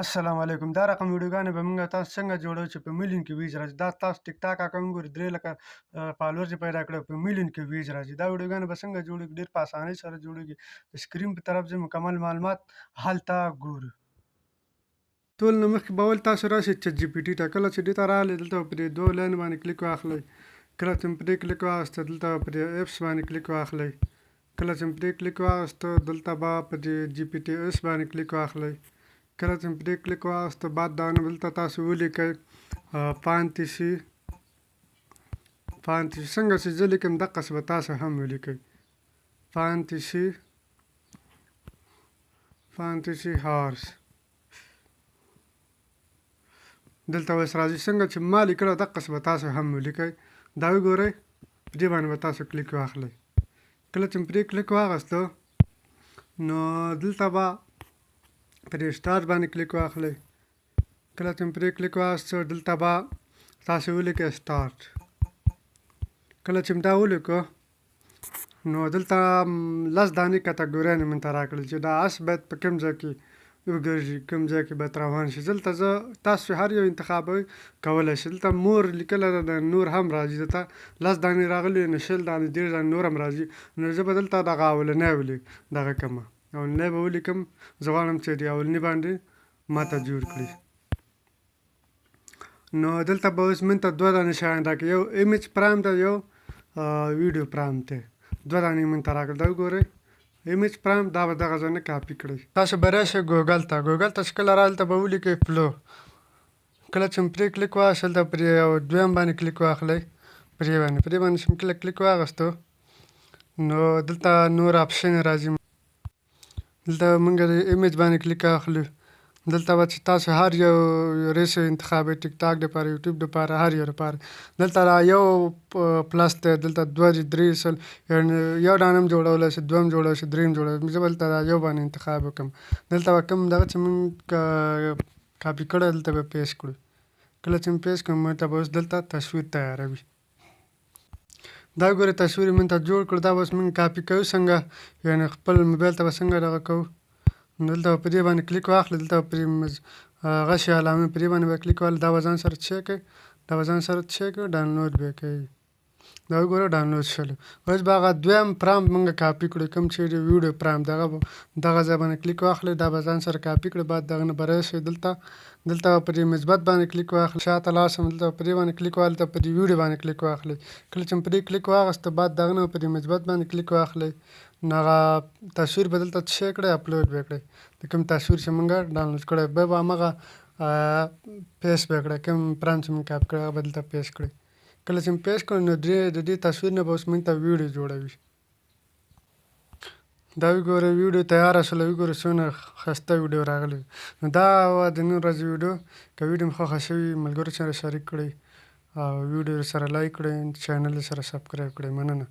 السلام علیکم. دا رقم ویډیوګانې به موږ تاسو څنګه جوړو چې په میلیون کې ویوز راځي. دا تاسو ټیک ټاک اکاونټ ګورئ 3 لکه فالوورز یې پیدا کړي په میلیون کې ویوز راځي. دا ویډیوګانې به څنګه جوړیږي؟ ډېر په اسانۍ سره جوړیږي. د سکرین په طرف ځئ مکمل معلومات هلته ګورو. ټول نه مخکې به ول تاسو راشئ چټ جي پي ټي ته. کله چې دې ته راغلئ دلته به پرې 2 لاین باندې کلیک واخلئ. کله چې مو پرې کلیک واخیسته دلته به پرې ایپس باندې کلیک واخلئ. کله چې مو پرې کلیک واخیسته دلته به په جي پي ټي اس باندې کلیک واخلئ. کله چې مو پرې کلیک واخیسته بعد دا نه دلته تاسو ولیکئ فینټسي څنګه چې زه لیکم دقسې به تاسو هم ولیکئ. فینټسي هارس دلته اوس راځي. څنګه چې ما لیکله دقسې به تاسو هم ولیکئ. دا وګورئ په دې باندې به تاسو کلیک واخلئ. کله چې مو پرې کلیک واخیسته نو دلته به په دې سټارټ باندې کلیک واخلئ. کله چې مو پرې کلیک واخیسته دلته به تاسو ولیکئ سټارټ. کله چې مو دا ولیکو نو دلته 10 دانې کټګوریانې موږ ته راکړل چې دا اس باید په کوم ځای کې وګرځي، کوم ځای کې باید روان شي. دلته زه تاسو هر یو انتخابوي کولی شئ. دلته مور لیکله ده، نور هم راځي. دلته 10 دانې راغلي نو 20 دانې 30 دانې نور هم راځي. نو زه به دلته دغه اولنی دغه کړمه، اولنی به ولیکم. زه غواړم چې د اولني باندې ماته جوړ کړي. نو دلته به اوس موږ ته 2 دانې شیان راکړي، یو ایمیج پرامپټ ده، یو ویډیو پرامپټ دی. 2 دانې موږ ته راکړل. دا وګورئ ایمیج پرامپټ دا به دغه ځای نه کاپي کړئ. تاسو به راشئ ګوګل ته چې کله هلته به ولیکئ فلو. کله چې مو پرې کلیک واخیست دلته پرې یو دویم باندې کلیک واخلئ. پرې باندې چې مو کله کلیک واخیستو نو دلته نور اپشن راځي. دلته موږ د ایمیج باندې کلیک واخلو. دلته به چې تاسو هر یو ریسو انتخابوي، ټیک ټاک دپاره، یوټیوب دپاره، هر یو دپاره. دلته یو پلس دی، دلته 2 دي، 3 سل، یو دانه هم جوړولی شئ، 2 هم جوړولی شئ، 3 هم جوړولی. زه به دلته یو باندې انتخاب وکړم. دلته به کوم دغه چې موږ کاپي کړی دلته به پیسټ کړو. کله چې مو پیسټ کړو موږ ته به اوس دلته تصویر تیاروي. دا ګورئ تصویر موږ ته جوړ کړو. دا به اوس موږ کاپي کوو څنګه، یعنې خپل موبایل ته به څنګه دغه کوو. نو دلته به په دې باندې کلیک واخلئ. دلته به پرې هغه شی علامې په دې باندې به کلیک واخلئ. دا به ځان سره څه کوئ، ډاونلوډ به یې کوئ. دا وګوره ډاونلوډ شولو. اوس به هغه دویم پرامپټ موږ کاپي کړو، کوم چې ویډیو پرامپټ دغه ځای باندې کلیک واخلئ. دا به ځان سره کاپي کړئ. بعد دغه نه به راشئ دلته به په دې مثبت باندې کلیک واخلئ. شاته لاړ شم دلته په دې باندې کلیک واخلئ. دلته په دې ویډیو باندې کلیک واخلئ. کله چې مو په دې کلیک واخیسته بعد دغه نه په دې مثبت باندې کلیک واخلئ. نو هغه تصویر به دلته څه کړئ، اپلوډ به یې کړئ. د کوم تصویر چې موږ ډاونلوډ کړی بیا به هماغه پیسټ به یې کړئ. کوم پرامپټ چې موږ کاپي کړی هغه به دلته پیسټ کړئ. کله چې مو پیسټ کړو نو د دې تصویر نه به اوس موږ ته ویډیو جوړوي. دا وګورئ ویډیو تیاره شوله. وګورئ څومره ښایسته ویډیو راغلی. نو دا وه د نن ورځې ویډیو. که ویډیو مو خوښه شوي ملګرو سره شریک کړئ او ویډیو سره لایک کړئ، چینل سره سبسکرایب کړئ. مننه.